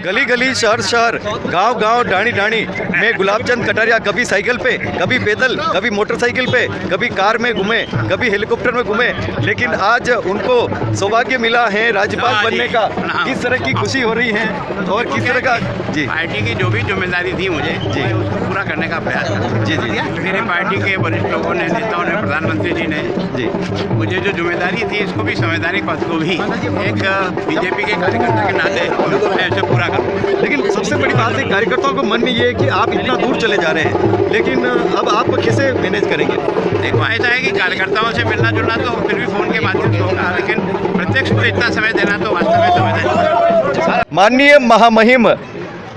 गली गली शहर शहर गांव गांव ढाणी ढाणी में गुलाबचंद कटारिया कभी साइकिल पे, कभी पैदल, कभी मोटरसाइकिल पे, कभी कार में घूमे, कभी हेलीकॉप्टर में घूमे, लेकिन आज उनको सौभाग्य मिला है राज्यपाल बनने का। किस तरह की खुशी हो रही है और किस तरह का जी पार्टी की जो भी जिम्मेदारी थी मुझे जी मैं उसको पूरा करने का प्रयास करूँ। जी जी मेरे पार्टी के वरिष्ठ लोगों ने, नेताओं ने, प्रधानमंत्री जी ने जी मुझे जो जिम्मेदारी थी इसको भी संवैधानिक पद को भी एक बीजेपी के कार्यकर्ता के नाते मैं इसे पूरा करूँ। लेकिन सबसे बड़ी बात है कार्यकर्ताओं को मन में ये है कि आप इतना दूर चले जा रहे हैं, लेकिन अब आप कैसे मैनेज करेंगे? देखो ऐसा है कि कार्यकर्ताओं से मिलना जुलना तो फिर भी फ़ोन के माध्यम से होगा, लेकिन प्रत्यक्ष को इतना समय देना तो वास्तव में संवैधानिक। माननीय महामहिम,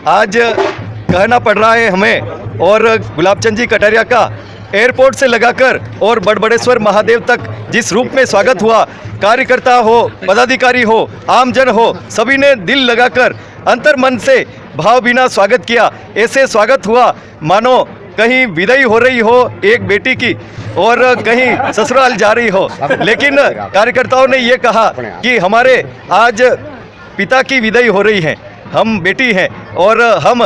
आज कहना पड़ रहा है हमें और गुलाबचंद जी कटारिया का एयरपोर्ट से लगाकर और बड़बड़ेश्वर महादेव तक जिस रूप में स्वागत हुआ, कार्यकर्ता हो, पदाधिकारी हो, आमजन हो, सभी ने दिल लगाकर अंतर मन से भाव बिना स्वागत किया। ऐसे स्वागत हुआ मानो कहीं विदाई हो रही हो एक बेटी की और कहीं ससुराल जा रही हो। लेकिन कार्यकर्ताओं ने ये कहा कि हमारे आज पिता की विदाई हो रही है, हम बेटी हैं और हम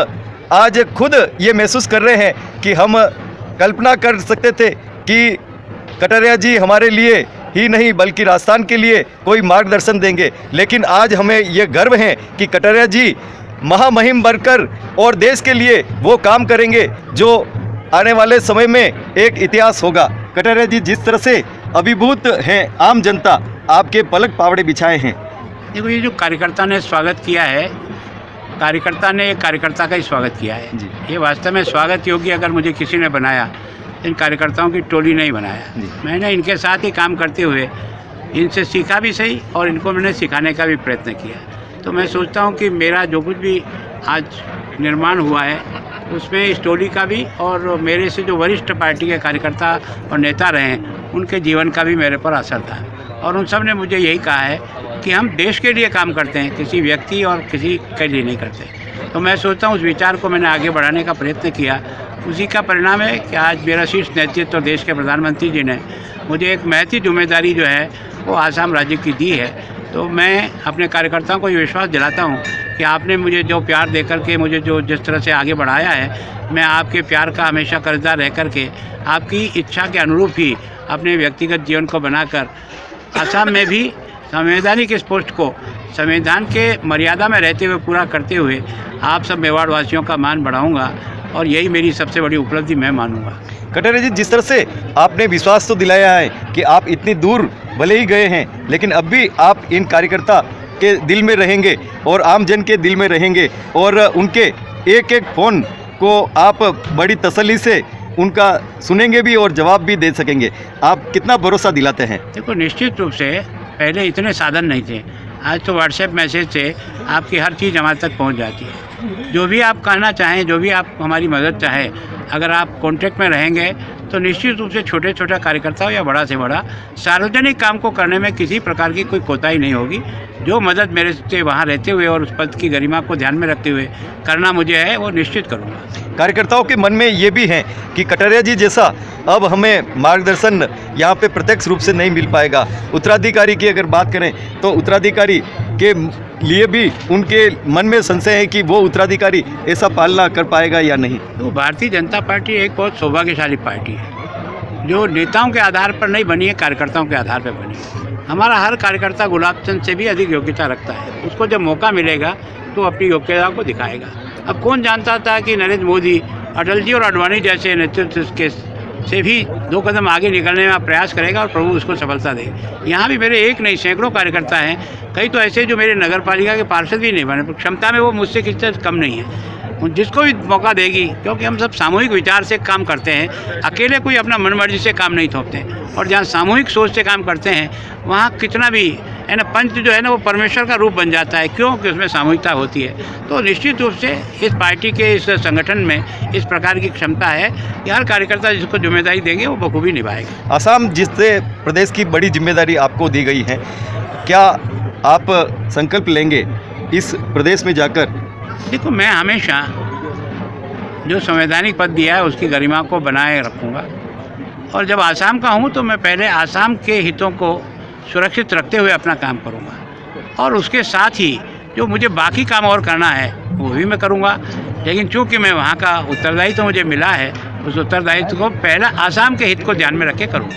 आज खुद ये महसूस कर रहे हैं कि हम कल्पना कर सकते थे कि कटारिया जी हमारे लिए ही नहीं बल्कि राजस्थान के लिए कोई मार्गदर्शन देंगे, लेकिन आज हमें ये गर्व है कि कटारिया जी महामहिम बनकर और देश के लिए वो काम करेंगे जो आने वाले समय में एक इतिहास होगा। कटारिया जी जिस तरह से अभिभूत हैं आम जनता, आपके पलक पावड़े बिछाए हैं। देखो ये जो कार्यकर्ता ने स्वागत किया है, कार्यकर्ता ने एक कार्यकर्ता का ही स्वागत किया है जी। ये वास्तव में स्वागत योग्य अगर मुझे किसी ने बनाया, इन कार्यकर्ताओं की टोली नहीं बनाया। जी। मैंने इनके साथ ही काम करते हुए इनसे सीखा भी सही और इनको मैंने सिखाने का भी प्रयत्न किया। तो मैं सोचता हूँ कि मेरा जो कुछ भी आज निर्माण हुआ है उसमें इस टोली का भी और मेरे से जो वरिष्ठ पार्टी के कार्यकर्ता और नेता रहे हैं उनके जीवन का भी मेरे पर असर था। और उन सब ने मुझे यही कहा है कि हम देश के लिए काम करते हैं, किसी व्यक्ति और किसी के लिए नहीं करते। तो मैं सोचता हूँ उस विचार को मैंने आगे बढ़ाने का प्रयत्न किया। उसी का परिणाम है कि आज मेरा शीर्ष नेतृत्व देश के प्रधानमंत्री जी ने मुझे एक महती जिम्मेदारी जो है वो आसाम राज्य की दी है। तो मैं अपने कार्यकर्ताओं को ये विश्वास दिलाता हूँ कि आपने मुझे जो प्यार दे करके मुझे जो जिस तरह से आगे बढ़ाया है, मैं आपके प्यार का हमेशा कर्जदार रह करके आपकी इच्छा के अनुरूप ही अपने व्यक्तिगत जीवन को बनाकर आसाम में भी संवैधानिक इस पोस्ट को संविधान के मर्यादा में रहते हुए पूरा करते हुए आप सब मेवाड़ वासियों का मान बढ़ाऊंगा और यही मेरी सबसे बड़ी उपलब्धि मैं मानूंगा। कटारिया जी जिस तरह से आपने विश्वास तो दिलाया है कि आप इतनी दूर भले ही गए हैं, लेकिन अब भी आप इन कार्यकर्ता के दिल में रहेंगे और आम जन के दिल में रहेंगे और उनके एक एक फ़ोन को आप बड़ी तसल्ली से उनका सुनेंगे भी और जवाब भी दे सकेंगे। आप कितना भरोसा दिलाते हैं? देखो निश्चित रूप से पहले इतने साधन नहीं थे, आज तो व्हाट्सएप मैसेज से आपकी हर चीज़ हमारे तक पहुंच जाती है। जो भी आप कहना चाहें, जो भी आप हमारी मदद चाहें, अगर आप कांटेक्ट में रहेंगे तो निश्चित रूप से छोटे छोटा कार्यकर्ता हो या बड़ा से बड़ा सार्वजनिक काम को करने में किसी प्रकार की कोई कोताही नहीं होगी। जो मदद मेरे से वहाँ रहते हुए और उस पद की गरिमा को ध्यान में रखते हुए करना मुझे है वो निश्चित करूँगा। कार्यकर्ताओं के मन में ये भी है कि कटारिया जी जैसा अब हमें मार्गदर्शन यहाँ पे प्रत्यक्ष रूप से नहीं मिल पाएगा। उत्तराधिकारी की अगर बात करें तो उत्तराधिकारी के लिए भी उनके मन में संशय है कि वो उत्तराधिकारी ऐसा पालना कर पाएगा या नहीं। तो भारतीय जनता पार्टी एक बहुत सौभाग्यशाली पार्टी है जो नेताओं के आधार पर नहीं बनी है, कार्यकर्ताओं के आधार पर बनी है। हमारा हर कार्यकर्ता गुलाबचंद से भी अधिक योग्यता रखता है। उसको जब मौका मिलेगा तो अपनी योग्यता को दिखाएगा। अब कौन जानता था कि नरेंद्र मोदी, अटल जी और आडवाणी जैसे नेतृत्व के से भी 2 कदम आगे निकलने का प्रयास करेगा और प्रभु उसको सफलता देगी। यहाँ भी मेरे एक नहीं सैकड़ों कार्यकर्ता हैं, कई तो ऐसे जो मेरे नगर पालिका के पार्षद भी नहीं बने, क्षमता में वो मुझसे किसी तरह कम नहीं है। जिसको भी मौका देगी, क्योंकि हम सब सामूहिक विचार से काम करते हैं, अकेले कोई अपना मनमर्जी से काम नहीं थोपते। और जहाँ सामूहिक सोच से काम करते हैं वहाँ कितना भी है ना, पंच जो है ना वो परमेश्वर का रूप बन जाता है, क्योंकि उसमें सामूहिकता होती है। तो निश्चित रूप से इस पार्टी के इस संगठन में इस प्रकार की क्षमता है कि हर कार्यकर्ता जिसको जिम्मेदारी देंगे वो बखूबी निभाएगा। आसाम जिससे प्रदेश की बड़ी जिम्मेदारी आपको दी गई है, क्या आप संकल्प लेंगे इस प्रदेश में जाकर? देखो मैं हमेशा जो संवैधानिक पद दिया है उसकी गरिमा को बनाए रखूँगा और जब आसाम का हूँ तो मैं पहले आसाम के हितों को सुरक्षित रखते हुए अपना काम करूँगा और उसके साथ ही जो मुझे बाकी काम और करना है वो भी मैं करूँगा। लेकिन चूँकि मैं वहाँ का उत्तरदायित्व मुझे मिला है, उस उत्तरदायित्व को पहला आसाम के हित को ध्यान में रख के करूँगा।